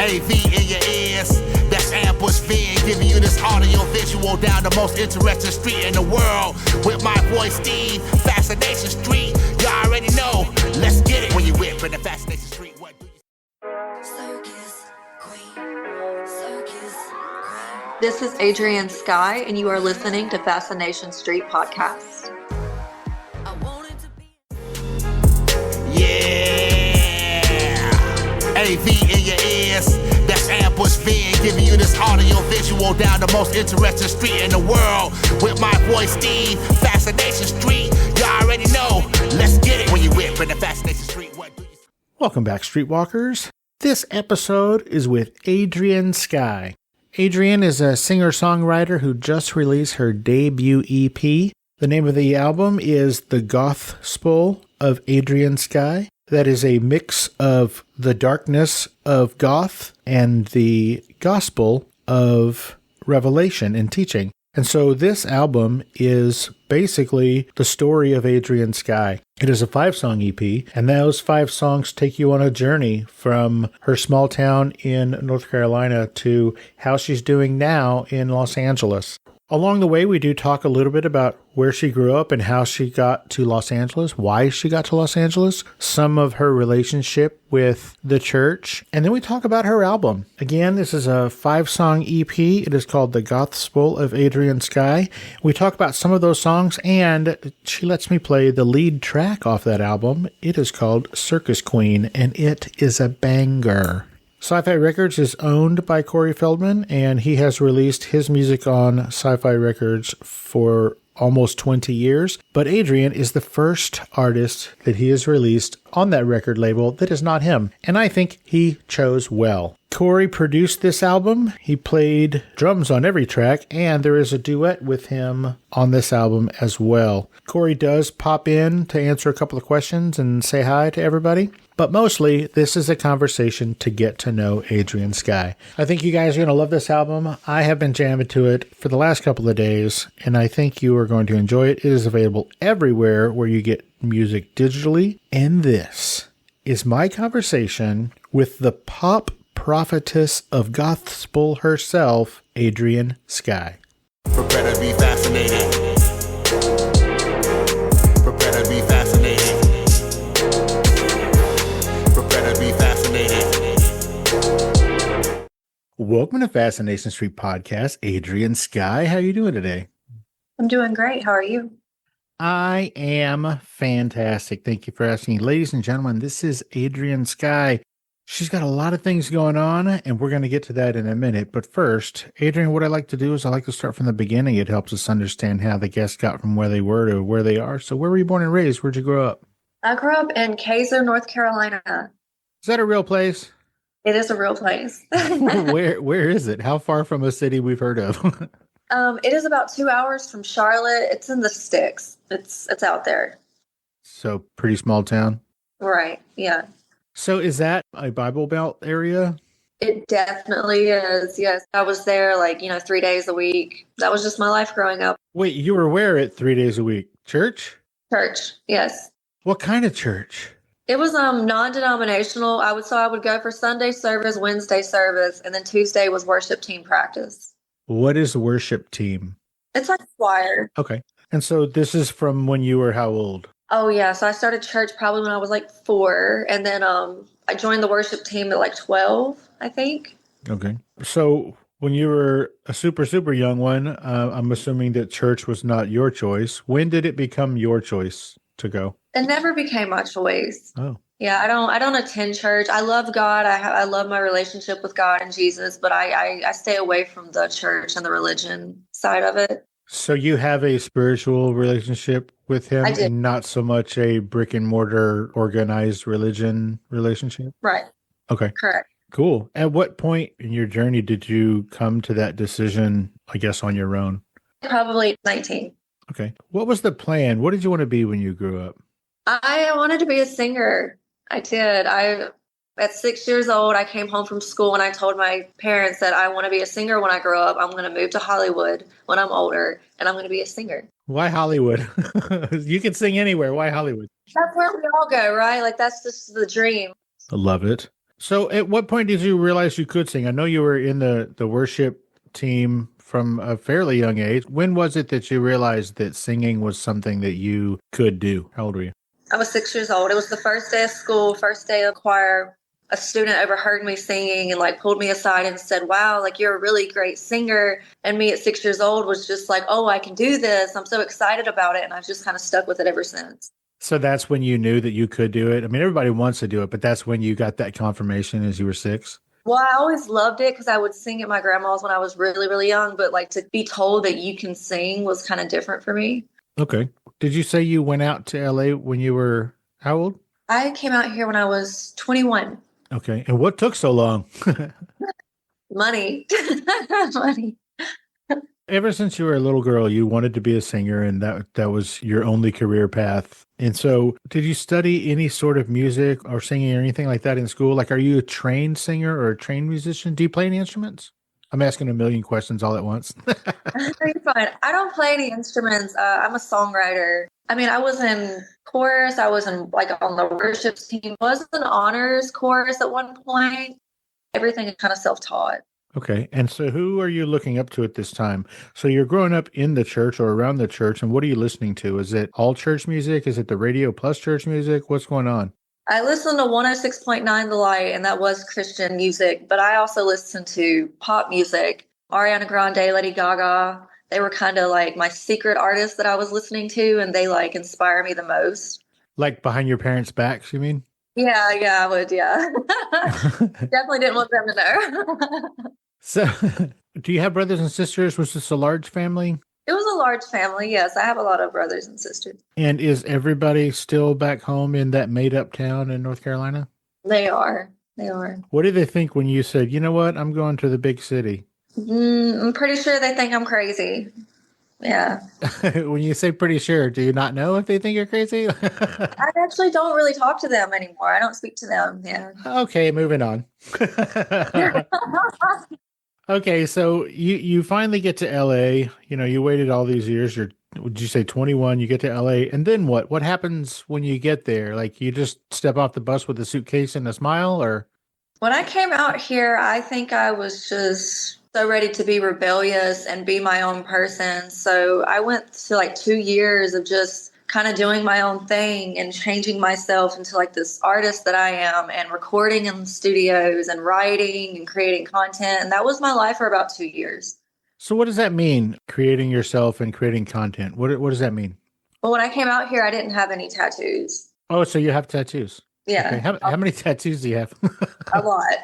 AV in your ears, that's ambush being giving you this audio visual down the most interesting street in the world. With my voice, Steve, Fascination Street. You already know, let's get it. When you whip in the Fascination Street, what do you... Circus Queen, Circus Queen. This is Adrien Skye, and you are listening to Fascination Street podcast. I wanted to be. Yeah, AV in your ears, that's ambush being giving you this audio visual down the most interesting street in the world. With my voice, Steve, Fascination Street. You already know, let's get it. When you whip in the Fascination Street, what do you... Welcome back, Streetwalkers. This episode is with Adrien Skye. Adrien is a singer-songwriter who just released her debut EP. The name of the album is The Gothspel of Adrien Skye. That is a mix of the darkness of goth and the gospel of revelation and teaching. And so this album is basically the story of Adrien Skye. It is a 5-song EP, and those 5 songs take you on a journey from her small town in North Carolina to how she's doing now in Los Angeles. Along the way, we do talk a little bit about where she grew up and how she got to Los Angeles, why she got to Los Angeles, some of her relationship with the church, and then we talk about her album. Again, this is a 5-song EP. It is called The Gothspel of Adrien Skye. We talk about some of those songs, and she lets me play the lead track off that album. It is called Circus Queen, and it is a banger. CiFi Records is owned by Corey Feldman, and he has released his music on CiFi Records for almost 20 years. But Adrien is the first artist that he has released on that record label that is not him, and I think he chose well. Corey produced this album. He played drums on every track, and there is a duet with him on this album as well. Corey does pop in to answer a couple of questions and say hi to everybody. But mostly, this is a conversation to get to know Adrien Skye. I think you guys are going to love this album. I have been jamming to it for the last couple of days, and I think you are going to enjoy it. It is available everywhere where you get music digitally. And this is my conversation with the pop prophetess of Gothspel herself, Adrien Skye. Prepare to be fascinated. Prepare to be fascinated. Prepare to be fascinated. Welcome to Fascination Street Podcast, Adrien Skye. How are you doing today? I'm doing great. How are you? I am fantastic. Thank you for asking. Ladies and gentlemen, this is Adrien Skye. She's got a lot of things going on, and we're going to get to that in a minute. But first, Adrien, what I like to do is I like to start from the beginning. It helps us understand how the guests got from where they were to where they are. So where were you born and raised? Where'd you grow up? I grew up in Kaiser, North Carolina. Is that a real place? It is a real place. Where is it? How far from a city we've heard of? It is about 2 hours from Charlotte. It's in the sticks. It's out there. So pretty small town. Right. Yeah. So is that a Bible Belt area? It definitely is. Yes. I was there 3 days a week. That was just my life growing up. Wait, you were where at 3 days a week? Church? Church. Yes. What kind of church? It was non-denominational. I would go for Sunday service, Wednesday service, and then Tuesday was worship team practice. What is worship team? It's like choir. Okay. And so this is from when you were how old? Oh, yeah. So I started church probably when I was 4. And then I joined the worship team at 12, I think. Okay. So when you were a super, super young one, I'm assuming that church was not your choice. When did it become your choice to go? It never became my choice. Oh. Yeah, I don't attend church. I love God. I love my relationship with God and Jesus, but I stay away from the church and the religion side of it. So you have a spiritual relationship with him and not so much a brick and mortar organized religion relationship? Right. Okay. Correct. Cool. At what point in your journey did you come to that decision, I guess, on your own? Probably 19. Okay. What was the plan? What did you want to be when you grew up? I wanted to be a singer. I did. At 6 years old, I came home from school and I told my parents that I want to be a singer when I grow up. I'm going to move to Hollywood when I'm older, and I'm going to be a singer. Why Hollywood? You can sing anywhere. Why Hollywood? That's where we all go, right? That's just the dream. I love it. So at what point did you realize you could sing? I know you were in the worship team from a fairly young age. When was it that you realized that singing was something that you could do? How old were you? I was 6 years old. It was the first day of school, first day of choir. A student overheard me singing and like pulled me aside and said, "Wow, like you're a really great singer." And me at 6 years old was just like, "Oh, I can do this. I'm so excited about it." And I've just kind of stuck with it ever since. So that's when you knew that you could do it. I mean, everybody wants to do it, but that's when you got that confirmation as you were 6. Well, I always loved it because I would sing at my grandma's when I was really, really young. But like to be told that you can sing was kind of different for me. Okay. Did you say you went out to LA when you were how old? I came out here when I was 21. Okay. And what took so long? Money. Money. Ever since you were a little girl, you wanted to be a singer, and that was your only career path. And so, did you study any sort of music or singing or anything like that in school? Like, are you a trained singer or a trained musician? Do you play any instruments? I'm asking a million questions all at once. You're fine. I don't play any instruments. I'm a songwriter. I mean, I was in chorus. I was in like on the worship team. I was in honors chorus at one point. Everything is kind of self-taught. Okay. And so, who are you looking up to at this time? So, you're growing up in the church or around the church, and what are you listening to? Is it all church music? Is it the radio plus church music? What's going on? I listened to 106.9 The Light, and that was Christian music, but I also listened to pop music. Ariana Grande, Lady Gaga, they were kind of like my secret artists that I was listening to, and they like inspire me the most. Like behind your parents' backs, you mean? Yeah, I would, yeah. Definitely didn't want them to know. So, do you have brothers and sisters? Was this a large family? It was a large family, yes. I have a lot of brothers and sisters. And is everybody still back home in that made up town in North Carolina? They are. They are. What did they think when you said, you know what, I'm going to the big city? I'm pretty sure they think I'm crazy. Yeah. When you say pretty sure, do you not know if they think you're crazy? I actually don't really talk to them anymore. I don't speak to them. Yeah. Okay, moving on. Okay, so you finally get to LA. You know, you waited all these years. Would you say 21? You get to LA, and then what? What happens when you get there? Like, you just step off the bus with a suitcase and a smile, or? When I came out here, I think I was just so ready to be rebellious and be my own person. So I went to like 2 years of just kind of doing my own thing and changing myself into like this artist that I am, and recording in studios and writing and creating content. And that was my life for about 2 years. So what does that mean, creating yourself and creating content? What does that mean? Well, when I came out here, I didn't have any tattoos. Oh, so you have tattoos. Yeah. Okay. How many tattoos do you have? A lot.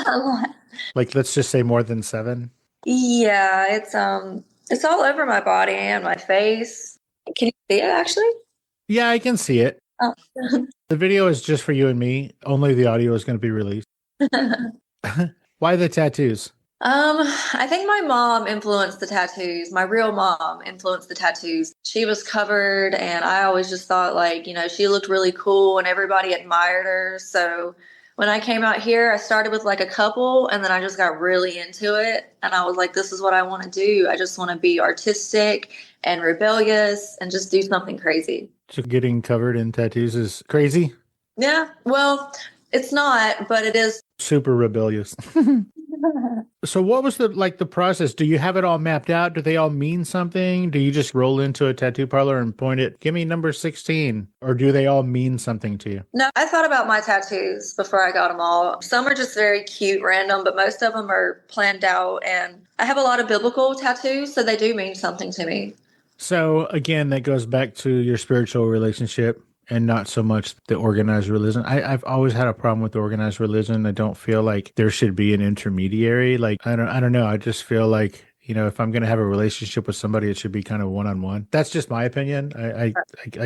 A lot. Like, let's just say more than 7. Yeah, it's all over my body and my face. Can you see it actually? Yeah, I can see it. Oh. The video is just for you and me. Only the audio is going to be released. Why the tattoos? I think my mom influenced the tattoos. My real mom influenced the tattoos. She was covered, and I always just thought, like, she looked really cool and everybody admired her. So when I came out here, I started with like a couple, and then I just got really into it. And I was like, this is what I want to do. I just want to be artistic and rebellious and just do something crazy. So getting covered in tattoos is crazy? Yeah, well, it's not, but it is. Super rebellious. So what was the process? Do you have it all mapped out? Do they all mean something? Do you just roll into a tattoo parlor and point it, give me number 16? Or do they all mean something to you? No, I thought about my tattoos before I got them all. Some are just very cute, random, but most of them are planned out. And I have a lot of biblical tattoos, so they do mean something to me. So again, that goes back to your spiritual relationship and not so much the organized religion. I've always had a problem with the organized religion. I don't feel like there should be an intermediary. Like, I don't know. I just feel like, if I'm going to have a relationship with somebody, it should be kind of one-on-one. That's just my opinion. I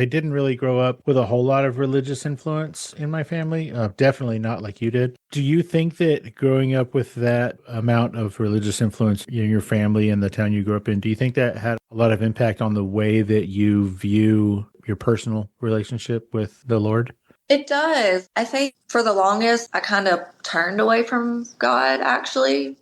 didn't really grow up with a whole lot of religious influence in my family. Definitely not like you did. Do you think that growing up with that amount of religious influence in your family and the town you grew up in, do you think that had a lot of impact on the way that you view your personal relationship with the Lord? It does. I think for the longest, I kind of turned away from God, actually,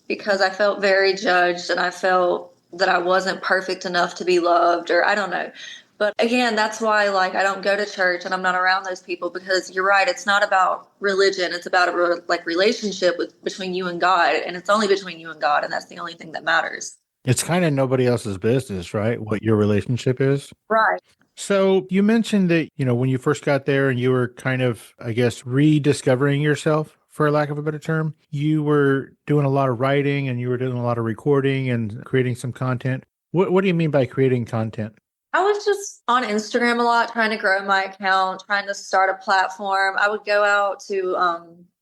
because I felt very judged, and I felt that I wasn't perfect enough to be loved, or I don't know. But again, that's why like I don't go to church and I'm not around those people, because you're right. It's not about religion. It's about a relationship between you and God, and it's only between you and God, and that's the only thing that matters. It's kind of nobody else's business, right? What your relationship is. Right. So you mentioned that, when you first got there and you were kind of, I guess, rediscovering yourself, for lack of a better term, you were doing a lot of writing and you were doing a lot of recording and creating some content. What do you mean by creating content? I was just on Instagram a lot, trying to grow my account, trying to start a platform. I would go out to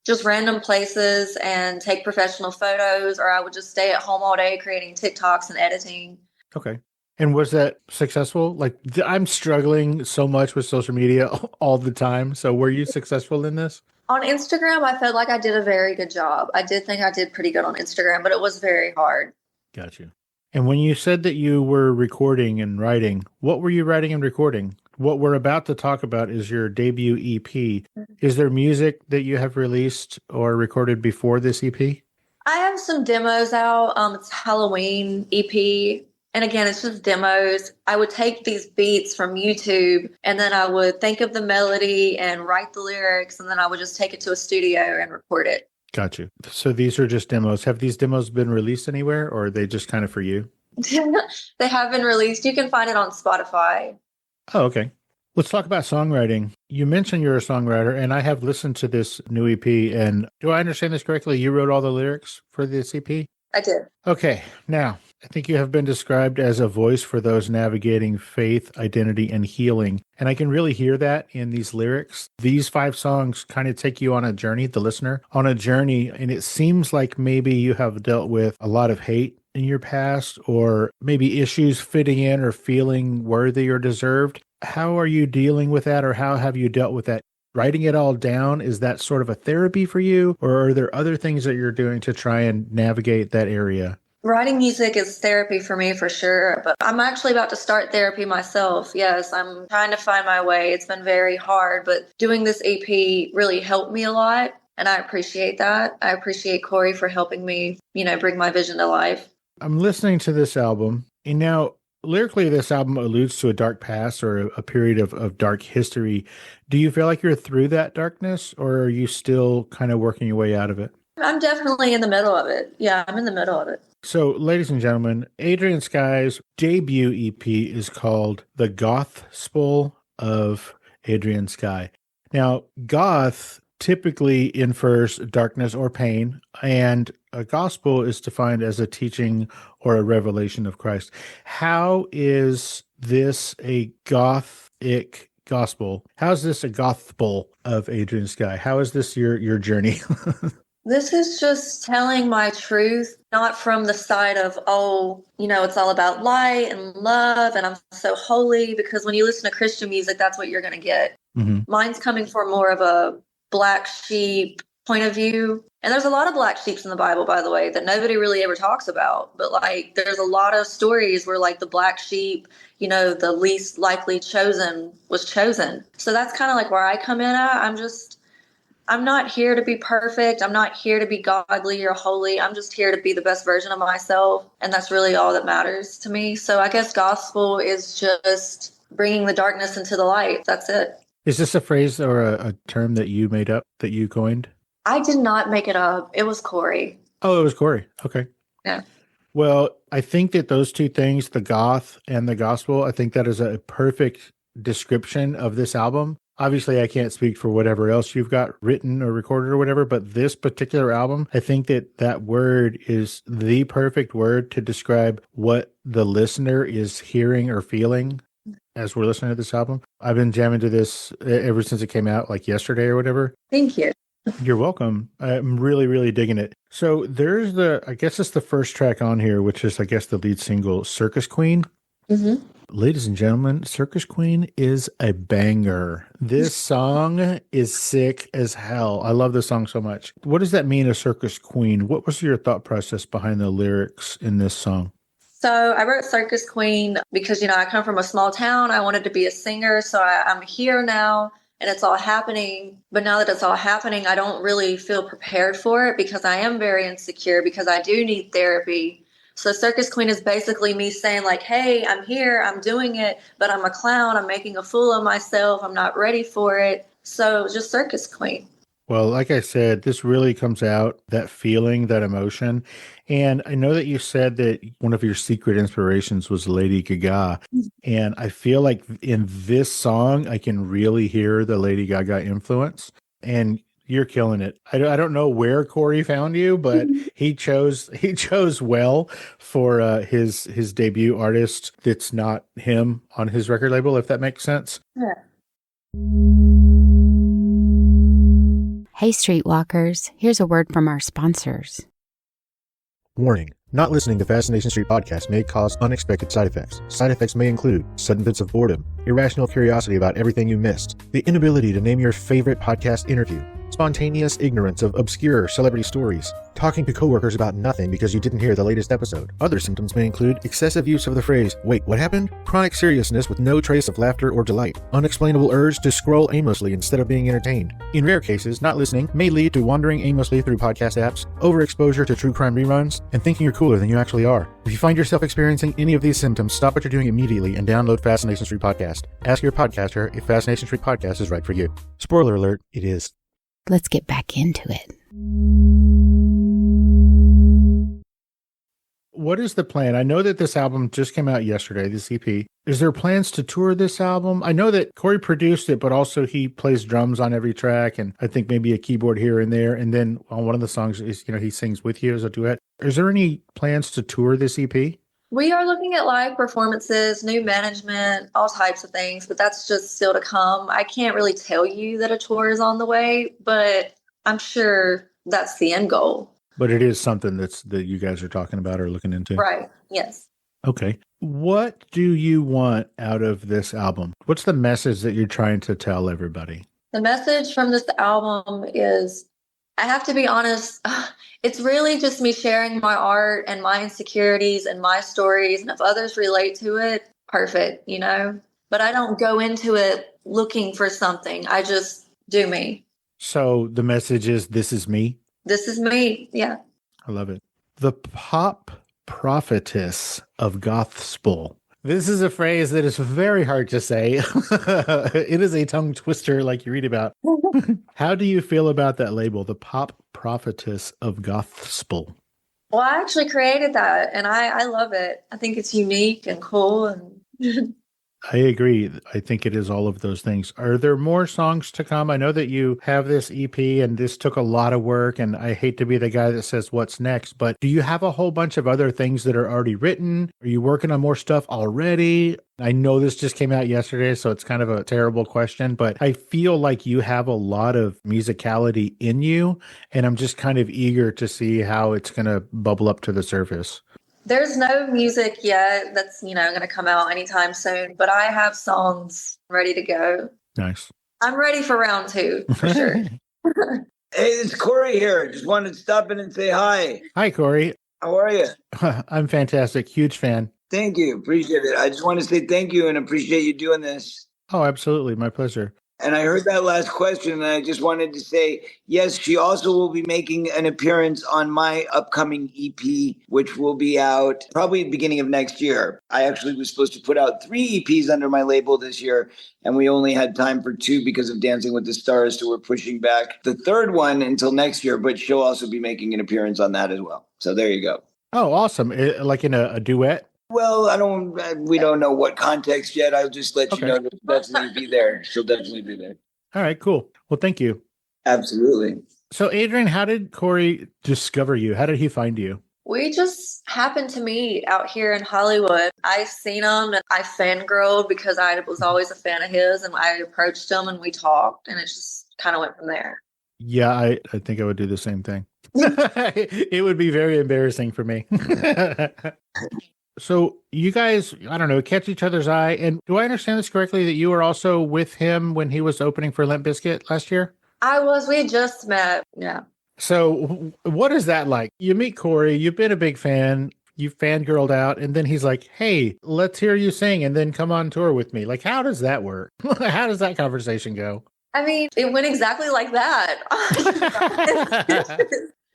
just random places and take professional photos, or I would just stay at home all day creating TikToks and editing. Okay. And was that successful? Like, I'm struggling so much with social media all the time. So were you successful in this? On Instagram, I felt like I did a very good job. I did think I did pretty good on Instagram, but it was very hard. Got you. And when you said that you were recording and writing, what were you writing and recording? What we're about to talk about is your debut EP. Is there music that you have released or recorded before this EP? I have some demos out. It's Halloween EP. And again, it's just demos. I would take these beats from YouTube and then I would think of the melody and write the lyrics. And then I would just take it to a studio and record it. Got you. So these are just demos. Have these demos been released anywhere, or are they just kind of for you? They have been released. You can find it on Spotify. Oh, okay. Let's talk about songwriting. You mentioned you're a songwriter, and I have listened to this new EP. And do I understand this correctly? You wrote all the lyrics for this EP? I did. Okay. Now, I think you have been described as a voice for those navigating faith, identity, and healing. And I can really hear that in these lyrics. These 5 songs kind of take you on a journey, the listener, on a journey. And it seems like maybe you have dealt with a lot of hate in your past, or maybe issues fitting in or feeling worthy or deserved. How are you dealing with that, or how have you dealt with that? Writing it all down, is that sort of a therapy for you, or are there other things that you're doing to try and navigate that area? Writing music is therapy for me for sure, but I'm actually about to start therapy myself. Yes, I'm trying to find my way. It's been very hard, but doing this EP really helped me a lot, and I appreciate that. I appreciate Corey for helping me, bring my vision to life. I'm listening to this album, and now lyrically, this album alludes to a dark past or a period of dark history. Do you feel like you're through that darkness, or are you still kind of working your way out of it? I'm definitely in the middle of it. Yeah, I'm in the middle of it. So, ladies and gentlemen, Adrien Skye's debut EP is called The Gothspel of Adrien Skye. Now, goth typically infers darkness or pain, and a gospel is defined as a teaching or a revelation of Christ. How is this a gothic gospel? How is this a gospel of Adrien Skye? How is this your journey? This is just telling my truth, not from the side of, it's all about light and love and I'm so holy, because when you listen to Christian music, that's what you're going to get. Mm-hmm. Mine's coming from more of a black sheep point of view. And there's a lot of black sheeps in the Bible, by the way, that nobody really ever talks about. But there's a lot of stories where the black sheep, the least likely chosen was chosen. So that's kind of where I come in at. I'm not here to be perfect. I'm not here to be godly or holy. I'm just here to be the best version of myself. And that's really all that matters to me. So I guess gospel is just bringing the darkness into the light. That's it. Is this a phrase or a term that you made up, that you coined? I did not make it up. It was Corey. Oh, it was Corey. Okay. Yeah. Well, I think that those two things, the goth and the gospel, I think that is a perfect description of this album. Obviously, I can't speak for whatever else you've got written or recorded or whatever, but this particular album, I think that word is the perfect word to describe what the listener is hearing or feeling as we're listening to this album. I've been jamming to this ever since it came out, yesterday or whatever. Thank you. You're welcome. I'm really, really digging it. So there's I guess it's the first track on here, which is, I guess, the lead single, Circus Queen. Mm-hmm. Ladies and gentlemen, Circus Queen is a banger. This song is sick as hell. I love this song so much. What does that mean, a Circus Queen? What was your thought process behind the lyrics in this song? So I wrote Circus Queen because, I come from a small town. I wanted to be a singer. So I'm here now and it's all happening. But now that it's all happening, I don't really feel prepared for it because I am very insecure, because I do need therapy. So Circus Queen is basically me saying like, hey, I'm here, I'm doing it, but I'm a clown. I'm making a fool of myself. I'm not ready for it. So just Circus Queen. Well, like I said, this really comes out, that feeling, that emotion. And I know that you said that one of your secret inspirations was Lady Gaga. And I feel like in this song, I can really hear the Lady Gaga influence. And you're killing it. I don't know where Corey found you, but he chose well for his debut artist that's not him on his record label, if that makes sense. Yeah. Hey, Streetwalkers, here's a word from our sponsors. Warning. Not listening to Fascination Street podcast may cause unexpected side effects. Side effects may include sudden fits of boredom, irrational curiosity about everything you missed, the inability to name your favorite podcast interview, spontaneous ignorance of obscure celebrity stories, talking to coworkers about nothing because you didn't hear the latest episode. Other symptoms may include excessive use of the phrase, wait, what happened? Chronic seriousness with no trace of laughter or delight, unexplainable urge to scroll aimlessly instead of being entertained. In rare cases, not listening may lead to wandering aimlessly through podcast apps, overexposure to true crime reruns, and thinking you're cooler than you actually are. If you find yourself experiencing any of these symptoms, stop what you're doing immediately and download Fascination Street Podcast. Ask your podcaster if Fascination Street Podcast is right for you. Spoiler alert, it is. Let's get back into it. What is the plan? I know that this album just came out yesterday, this EP. Is there plans to tour this album? I know that Corey produced it, but also he plays drums on every track and I think maybe a keyboard here and there. And then on one of the songs is, he sings with you as a duet. Is there any plans to tour this EP? We are looking at live performances, new management, all types of things, but that's just still to come. I can't really tell you that a tour is on the way, but I'm sure that's the end goal. But it is something that you guys are talking about or looking into. Right. Yes. Okay. What do you want out of this album? What's the message that you're trying to tell everybody? The message from this album is, I have to be honest, it's really just me sharing my art and my insecurities and my stories. And if others relate to it, perfect, But I don't go into it looking for something. I just do me. So the message is, this is me? This is me. Yeah. I love it. The pop prophetess of Gothspel. This is a phrase that is very hard to say. It is a tongue twister like you read about. How do you feel about that label, the pop prophetess of Gothspel? Well, I actually created that and I love it. I think it's unique and cool. And I agree. I think it is all of those things. Are there more songs to come? I know that you have this EP and this took a lot of work, and I hate to be the guy that says what's next, but do you have a whole bunch of other things that are already written? Are you working on more stuff already? I know this just came out yesterday, so it's kind of a terrible question, but I feel like you have a lot of musicality in you, and I'm just kind of eager to see how it's going to bubble up to the surface. There's no music yet that's, going to come out anytime soon, but I have songs ready to go. Nice. I'm ready for round 2, for sure. Hey, it's Corey here. Just wanted to stop in and say hi. Hi, Corey. How are you? I'm fantastic. Huge fan. Thank you. Appreciate it. I just want to say thank you and appreciate you doing this. Oh, absolutely. My pleasure. And I heard that last question, and I just wanted to say, yes, she also will be making an appearance on my upcoming EP, which will be out probably beginning of next year. I actually was supposed to put out 3 EPs under my label this year, and we only had time for 2 because of Dancing with the Stars, so we're pushing back the 3rd one until next year, but she'll also be making an appearance on that as well. So there you go. Oh, awesome. Like in a duet? Well, we don't know what context yet. I'll just let you know that she'll definitely be there. She'll definitely be there. All right, cool. Well, thank you. Absolutely. So, Adrien, how did Corey discover you? How did he find you? We just happened to meet out here in Hollywood. I seen him and I fangirled because I was always a fan of his, and I approached him and we talked, and it just kind of went from there. Yeah, I think I would do the same thing. It would be very embarrassing for me. So you guys, I don't know, catch each other's eye. And do I understand this correctly that you were also with him when he was opening for Limp Bizkit last year? We had just met. Yeah. So what is that like? You meet Corey, you've been a big fan, you fangirled out, and then he's like, hey, let's hear you sing and then come on tour with me. Like, how does that work? How does that conversation go? I mean, it went exactly like that.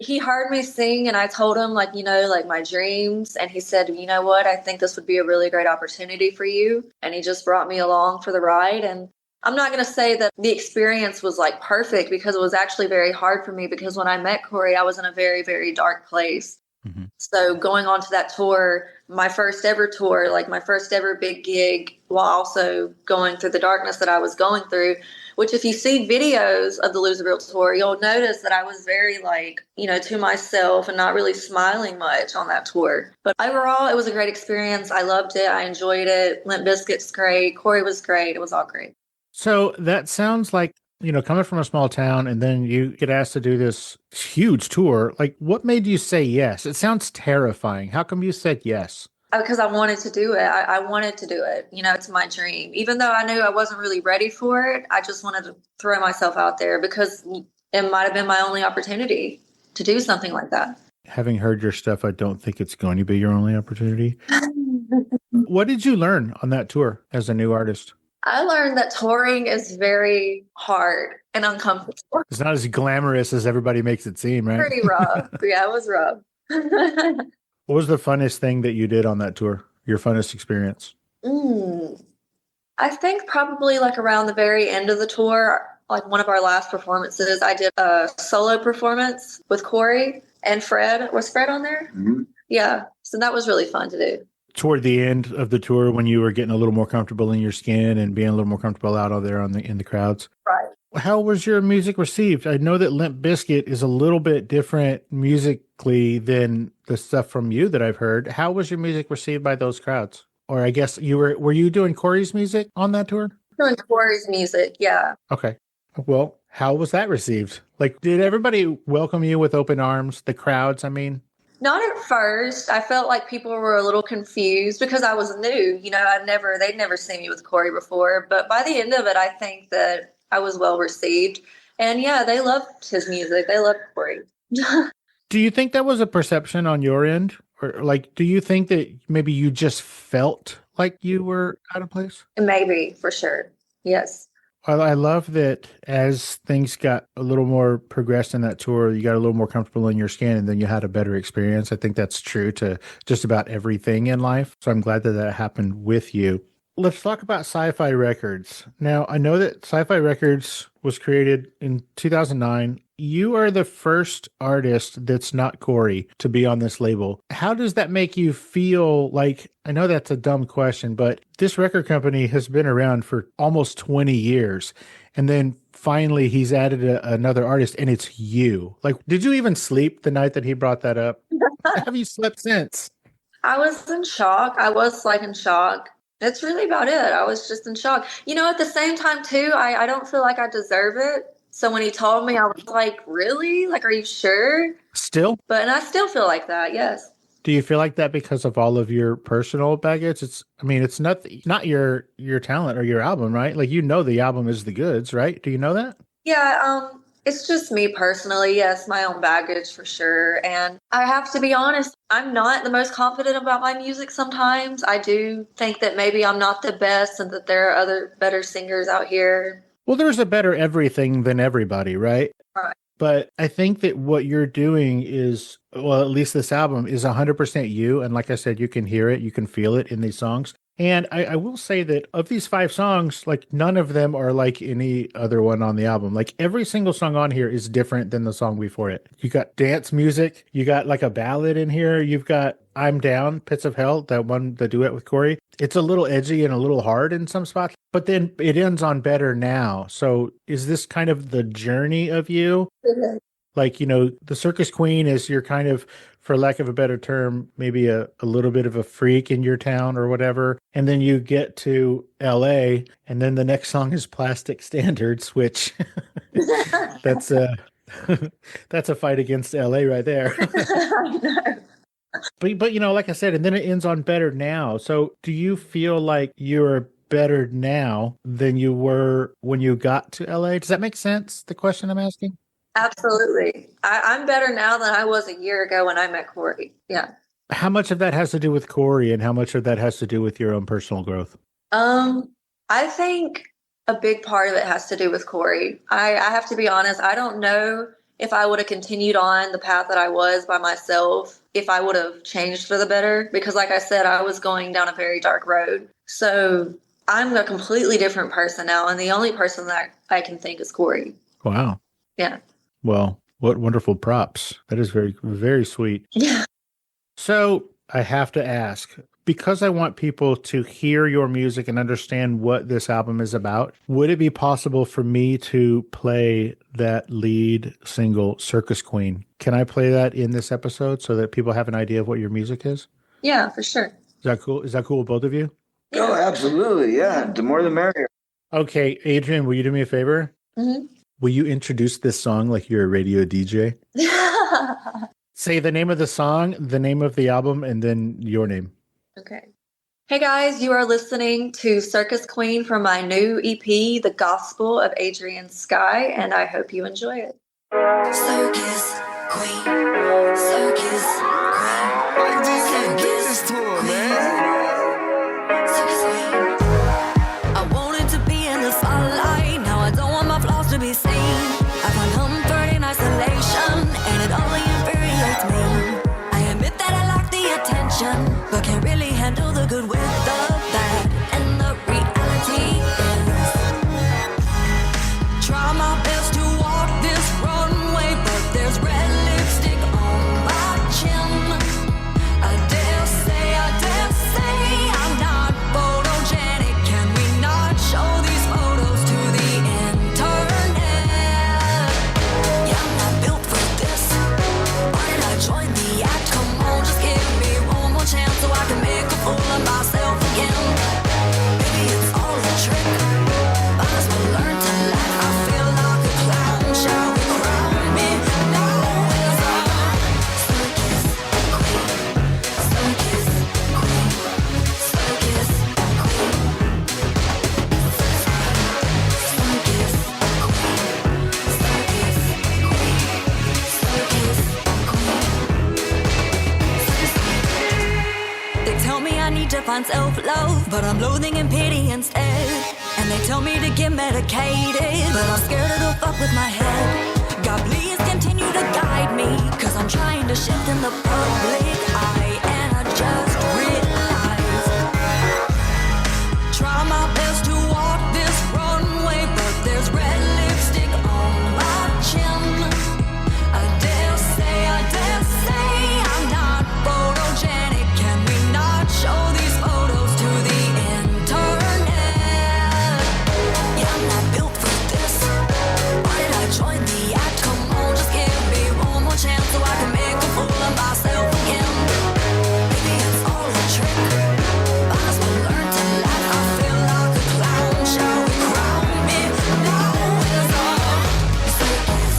he heard me sing and I told him like, like my dreams. And he said, you know what? I think this would be a really great opportunity for you. And he just brought me along for the ride. And I'm not going to say that the experience was like perfect because it was actually very hard for me because when I met Corey, I was in a very, very dark place. Mm-hmm. So going on to that tour, my first ever tour, like my first ever big gig, while also going through the darkness that I was going through, which if you see videos of the Loserville tour, you'll notice that I was very to myself and not really smiling much on that tour. But overall, it was a great experience. I loved it. I enjoyed it. Limp Bizkit's great. Corey was great. It was all great. So that sounds like, coming from a small town and then you get asked to do this huge tour. Like, what made you say yes? It sounds terrifying. How come you said yes? Because I wanted to do it. I wanted to do it. It's my dream. Even though I knew I wasn't really ready for it, I just wanted to throw myself out there because it might have been my only opportunity to do something like that. Having heard your stuff, I don't think it's going to be your only opportunity. What did you learn on that tour as a new artist? I learned that touring is very hard and uncomfortable. It's not as glamorous as everybody makes it seem, right? Pretty rough. Yeah, it was rough. What was the funnest thing that you did on that tour? Your funnest experience? I think probably like around the very end of the tour, like one of our last performances, I did a solo performance with Corey and Fred. Was Fred on there? Mm-hmm. Yeah. So that was really fun to do. Toward the end of the tour, when you were getting a little more comfortable in your skin and being a little more comfortable out there in the crowds. Right. How was your music received? I know that Limp Bizkit is a little bit different musically than the stuff from you that I've heard. How was your music received by those crowds? Or I guess were you doing Corey's music on that tour? Doing Corey's music, yeah. Okay. Well, how was that received? Like, did everybody welcome you with open arms? The crowds, I mean? Not at first. I felt like people were a little confused because I was new. They'd never seen me with Corey before. But by the end of it, I think that I was well received. And yeah, they loved his music. They loved Corey. Do you think that was a perception on your end? Or like, do you think that maybe you just felt like you were out of place? Maybe, for sure. Yes. I love that as things got a little more progressed in that tour, you got a little more comfortable in your skin and then you had a better experience. I think that's true to just about everything in life. So I'm glad that happened with you. Let's talk about CiFi Records. Now, I know that CiFi Records was created in 2009. You are the first artist that's not Corey to be on this label. How does that make you feel? Like, I know that's a dumb question, but this record company has been around for almost 20 years. And then finally he's added another artist and it's you. Like, did you even sleep the night that he brought that up? Have you slept since? I was in shock. I was in shock. That's really about it. I was just in shock. At the same time, too, I don't feel like I deserve it. So when he told me, I was like, really? Like, are you sure? Still? And I still feel like that, yes. Do you feel like that because of all of your personal baggage? It's not your talent or your album, right? Like, the album is the goods, right? Do you know that? Yeah, it's just me personally. Yes, my own baggage for sure. And I have to be honest, I'm not the most confident about my music sometimes. I do think that maybe I'm not the best and that there are other better singers out here. Well, there's a better everything than everybody, right? Right. But I think that what you're doing is, well, at least this album is 100% you. And like I said, you can hear it, you can feel it in these songs. And I will say that of these 5 songs, like none of them are like any other one on the album. Like every single song on here is different than the song before it. You got dance music, you got like a ballad in here, you've got I'm Down, Pits of Hell, that one, the duet with Corey. It's a little edgy and a little hard in some spots, but then it ends on Better Now. So is this kind of the journey of you? Mm-hmm. Like, the Circus Queen is your kind of, for lack of a better term, maybe a little bit of a freak in your town or whatever. And then you get to LA and then the next song is Plastic Standards, which that's a fight against LA right there. I know. But like I said, and then it ends on Better Now. So do you feel like you're better now than you were when you got to LA? Does that make sense, the question I'm asking? Absolutely. I'm better now than I was a year ago when I met Corey. Yeah. How much of that has to do with Corey and how much of that has to do with your own personal growth? I think a big part of it has to do with Corey. I have to be honest. I don't know if I would have continued on the path that I was by myself, if I would have changed for the better. Because like I said, I was going down a very dark road. So I'm a completely different person now. And the only person that I can think is Corey. Wow. Yeah. Well, what wonderful props. That is very, very sweet. Yeah. So I have to ask, because I want people to hear your music and understand what this album is about, would it be possible for me to play that lead single, Circus Queen? Can I play that in this episode so that people have an idea of what your music is? Yeah, for sure. Is that cool? Is that cool with both of you? Oh, absolutely. Yeah. The more the merrier. Okay, Adrien, will you do me a favor? Mm-hmm. Will you introduce this song like you're a radio DJ? Say the name of the song, the name of the album, and then your name. Okay. Hey guys, you are listening to Circus Queen from my new EP, The Gothspel of Adrien Skye, and I hope you enjoy it. Circus Queen, Circus Queen, Circus Queen, Circus Queen. I wanted to be in the spotlight, now I don't want my flaws to be seen. I find comfort in isolation, and it only infuriates me. I admit that I lack the attention, but can't really handle the good with the bad. And the reality is, try my best to walk this runway, but there's red lipstick on my chin. I dare say I'm not photogenic. Can we not show these photos to the internet? Yeah, I'm not built for this. Why did I join the act? Come on, just give me one more chance so I can make a fool of myself again. Maybe it's all a trick. Might as well learn to laugh. I feel like a clown. Shall we crown me? No, it's a circus queen, circus queen, circus queen, circus queen. They tell me I need to find self-love, but I'm loathing and pity instead. And they tell me to get medicated, but I'm scared it'll fuck with my head. God, please continue to guide me, cause I'm trying to shift in the public eye, and I just realized, try my best to walk this runway, but there's red lipstick on my chin. I dare say I'm not photogenic. Can we not show these photos to the internet? Yeah, I'm not built for this. Why did I join the act? Come on, just give me one more chance so I can make a fool of myself again. Maybe it's all a trick. Might as well learn to laugh. I feel like a clown. Shall we crown me? No, it's a circus queen,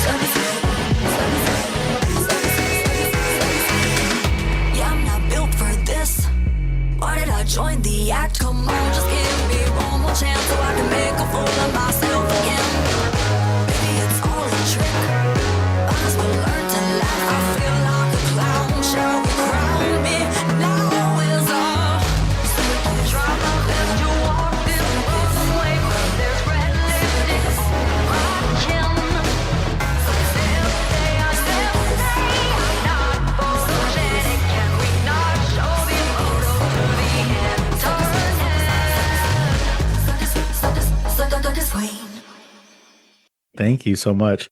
circus queen, circus queen, circus queen, circus queen. Yeah, I'm not built for this. Why did I join the act? Come on, just give me one more chance so I can make a fool of myself again. Maybe it's all a trick. Might as well learn to laugh. I feel like a clown. Shall we crown me? Now is all. Try my best to walk this runway, but there's red lipstick on my chin. I say I'm not photogenic. Can we not show these photos to the internet? Circus Queen. Thank you so much.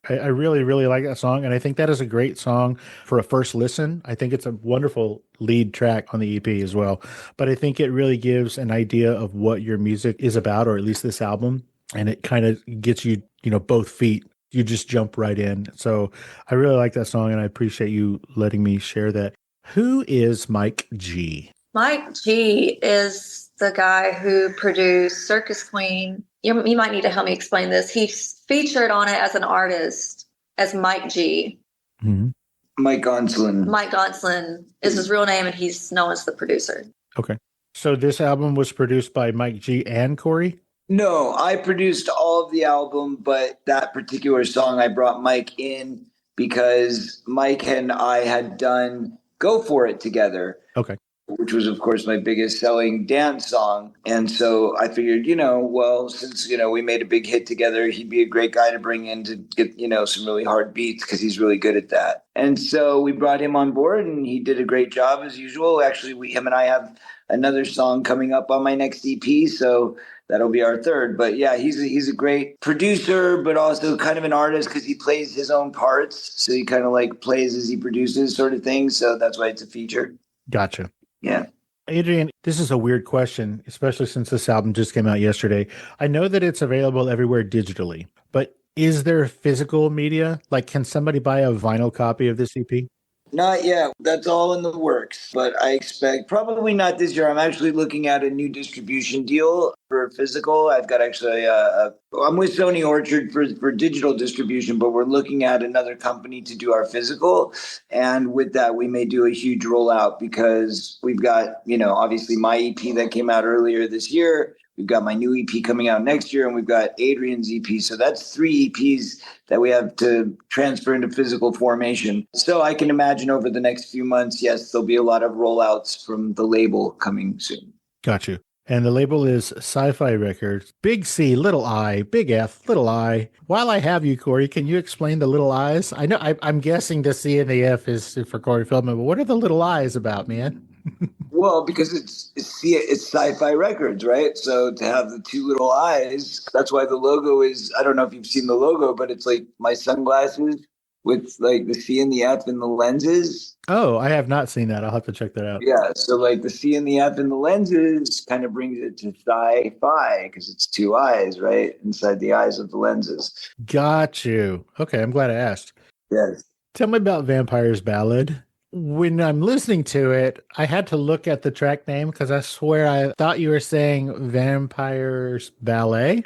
I really, really like that song, and I think that is a great song for a first listen. I think it's a wonderful lead track on the EP as well, but I think it really gives an idea of what your music is about, or at least this album, and it kind of gets you, both feet. You just jump right in. So I really like that song, and I appreciate you letting me share that. Who is Mike G? Mike G is the guy who produced Circus Queen. You might need to help me explain this. He's featured on it as an artist, as Mike G. Mm-hmm. Mike Gonsolin. Mike Gonsolin is his real name, and he's known as the producer. Okay. So this album was produced by Mike G and Corey? No, I produced all of the album, but that particular song I brought Mike in because Mike and I had done Go For It together. Okay. Which was, of course, my biggest selling dance song. And so I figured, well, since, we made a big hit together, he'd be a great guy to bring in to get, some really hard beats because he's really good at that. And so we brought him on board and he did a great job as usual. Actually, him and I have another song coming up on my next EP. So that'll be our third. But yeah, he's a great producer, but also kind of an artist because he plays his own parts. So he kind of like plays as he produces sort of thing. So that's why it's a feature. Gotcha. Yeah. Adrien, this is a weird question, especially since this album just came out yesterday. I know that it's available everywhere digitally, but is there physical media? Like, can somebody buy a vinyl copy of this EP? Not yet. That's all in the works, but I expect probably not this year. I'm actually looking at a new distribution deal for physical. I've got actually, I'm with Sony Orchard for digital distribution, but we're looking at another company to do our physical. And with that, we may do a huge rollout because we've got, obviously my EP that came out earlier this year. We've got my new EP coming out next year, and we've got Adrien's EP. So that's 3 EPs that we have to transfer into physical formation. So I can imagine over the next few months, yes, there'll be a lot of rollouts from the label coming soon. Got you. And the label is CiFi Records. Big C, little I, big F, little I. While I have you, Corey, can you explain the little I's? I know I'm guessing the C and the F is for Corey Feldman, but what are the little I's about, man? Well, because it's CiFi Records, right? So to have the 2 little eyes, that's why the logo is, I don't know if you've seen the logo, but it's like my sunglasses with like the C and the F in the lenses. Oh, I have not seen that. I'll have to check that out. Yeah, so like the C and the F in the lenses kind of brings it to sci-fi because it's 2 eyes, right? Inside the eyes of the lenses. Got you. Okay, I'm glad I asked. Yes. Tell me about Vampire's Ballad. When I'm listening to it, I had to look at the track name because I swear I thought you were saying Vampire's Ballet.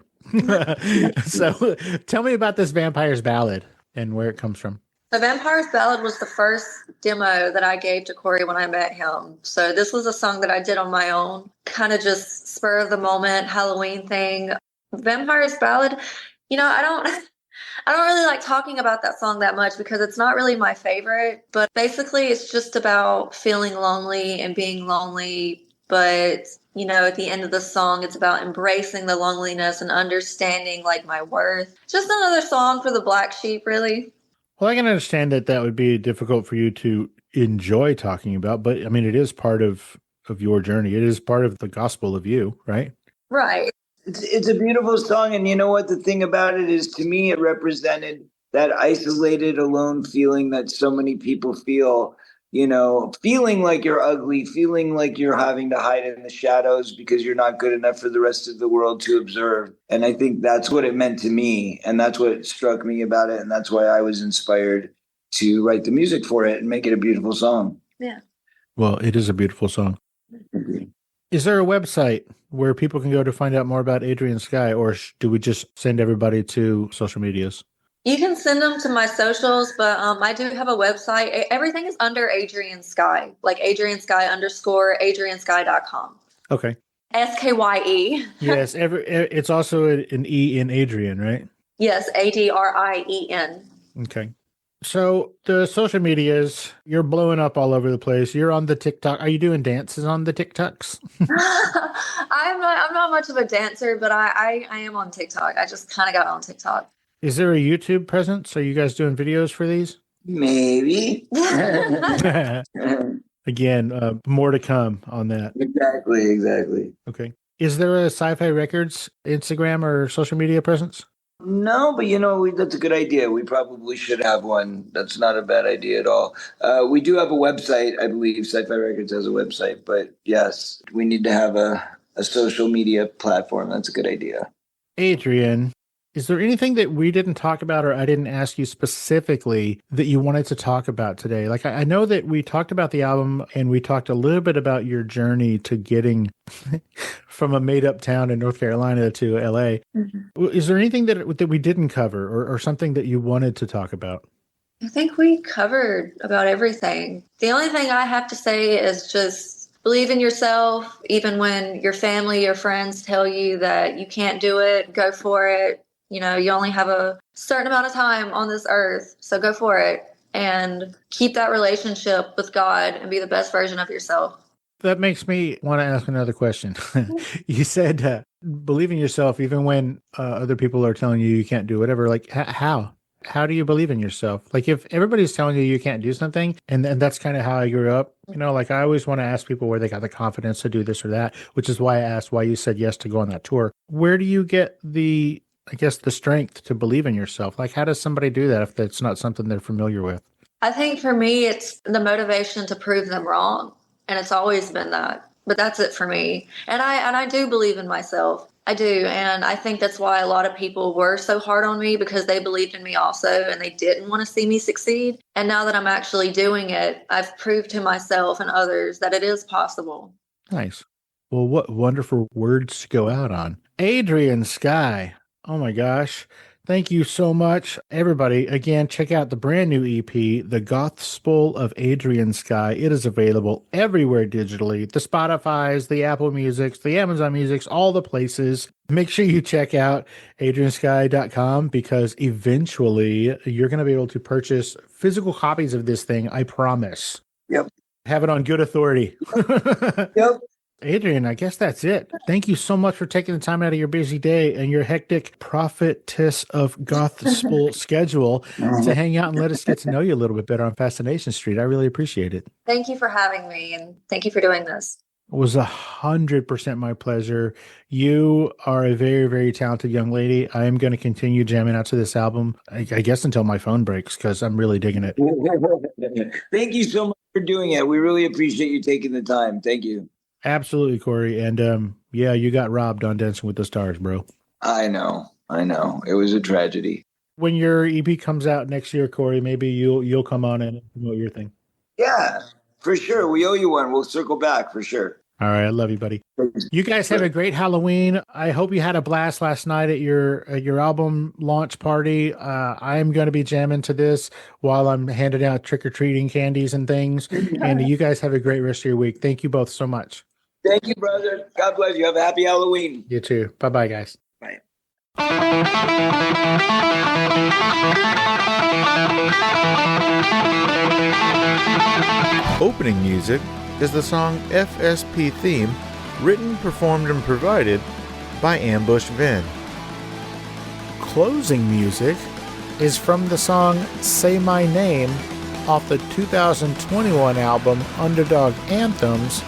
So tell me about this Vampire's Ballad and where it comes from. The Vampire's Ballad was the first demo that I gave to Corey when I met him. So this was a song that I did on my own, kind of just spur of the moment, Halloween thing. Vampire's Ballad, I don't really like talking about that song that much because it's not really my favorite, but basically it's just about feeling lonely and being lonely. But, at the end of the song, it's about embracing the loneliness and understanding like my worth. Just another song for the black sheep, really. Well, I can understand that would be difficult for you to enjoy talking about, but I mean, it is part of your journey. It is part of the gospel of you, right? Right. It's a beautiful song, and you know what? The thing about it is, to me, it represented that isolated, alone feeling that so many people feel, feeling like you're ugly, feeling like you're having to hide in the shadows because you're not good enough for the rest of the world to observe. And I think that's what it meant to me, and that's what struck me about it, and that's why I was inspired to write the music for it and make it a beautiful song. Yeah. Well, it is a beautiful song. Is there a website where people can go to find out more about Adrien Skye, or do we just send everybody to social medias? You can send them to my socials, but I do have a website. Everything is under Adrien Skye, like Adrien Skye _ AdrienSkye.com. Okay. SKYE. Yes, it's also an E in Adrien, right? Yes, ADRIEN. Okay. So the social medias, you're blowing up all over the place. You're on the TikTok. Are you doing dances on the TikToks? I'm not much of a dancer, but I am on TikTok. I just kind of got on TikTok. Is there a YouTube presence? Are you guys doing videos for these? Maybe. Again, more to come on that. Exactly. Okay. Is there a CiFi Records Instagram or social media presence? No, but that's a good idea. We probably should have one. That's not a bad idea at all. We do have a website, I believe. CiFi Records has a website, but yes, we need to have a social media platform. That's a good idea. Adrien, Is there anything that we didn't talk about or I didn't ask you specifically that you wanted to talk about today? Like, I know that we talked about the album and we talked a little bit about your journey to getting from a made-up town in North Carolina to LA. Mm-hmm. Is there anything that we didn't cover or something that you wanted to talk about? I think we covered about everything. The only thing I have to say is just believe in yourself, even when your family, your friends tell you that you can't do it, go for it. You know, you only have a certain amount of time on this earth, so go for it and keep that relationship with God and be the best version of yourself. That makes me want to ask another question. You said believe in yourself even when other people are telling you you can't do whatever. Like, how? How do you believe in yourself? Like, if everybody's telling you can't do something, and that's kind of how I grew up, you know, like I always want to ask people where they got the confidence to do this or that, which is why I asked why you said yes to go on that tour. Where do you get the strength to believe in yourself? Like, how does somebody do that if that's not something they're familiar with? I think for me, it's the motivation to prove them wrong. And it's always been that. But that's it for me. And I do believe in myself. I do. And I think that's why a lot of people were so hard on me, because they believed in me also and they didn't want to see me succeed. And now that I'm actually doing it, I've proved to myself and others that it is possible. Nice. Well, what wonderful words to go out on. Adrien Skye. Oh my gosh. Thank you so much. Everybody, again, check out the brand new EP, The Gothspel of Adrien Skye. It is available everywhere digitally. The Spotify's, the Apple Musics, the Amazon Musics, all the places. Make sure you check out adrienskye.com because eventually you're going to be able to purchase physical copies of this thing, I promise. Yep. Have it on good authority. Yep. Adrien, I guess that's it. Thank you so much for taking the time out of your busy day and your hectic prophetess of gospel schedule to hang out and let us get to know you a little bit better on Fascination Street. I really appreciate it. Thank you for having me, and thank you for doing this. It was 100% my pleasure. You are a very, very talented young lady. I am going to continue jamming out to this album, I guess until my phone breaks, because I'm really digging it. Thank you so much for doing it. We really appreciate you taking the time. Thank you. Absolutely, Corey. And yeah, you got robbed on Dancing with the Stars, bro. I know. It was a tragedy. When your EP comes out next year, Corey, maybe you'll come on and promote your thing. Yeah, for sure. We owe you one. We'll circle back for sure. All right. I love you, buddy. You guys have a great Halloween. I hope you had a blast last night at your album launch party. I am going to be jamming to this while I'm handing out trick-or-treating candies and things. And you guys have a great rest of your week. Thank you both so much. Thank you, brother. God bless you. Have a happy Halloween. You too. Bye-bye, guys. Bye. Opening music is the song FSP Theme, written, performed, and provided by Ambush Venn. Closing music is from the song Say My Name off the 2021 album Underdog Anthems,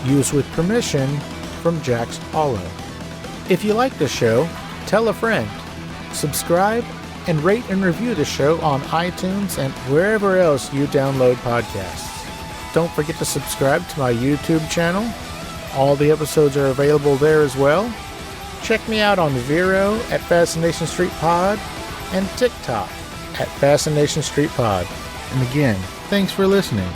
used with permission from Jax Hollow. If you like the show, tell a friend. Subscribe and rate and review the show on iTunes and wherever else you download podcasts. Don't forget to subscribe to my YouTube channel. All the episodes are available there as well. Check me out on Vero at Fascination Street Pod and TikTok at Fascination Street Pod. And again, thanks for listening.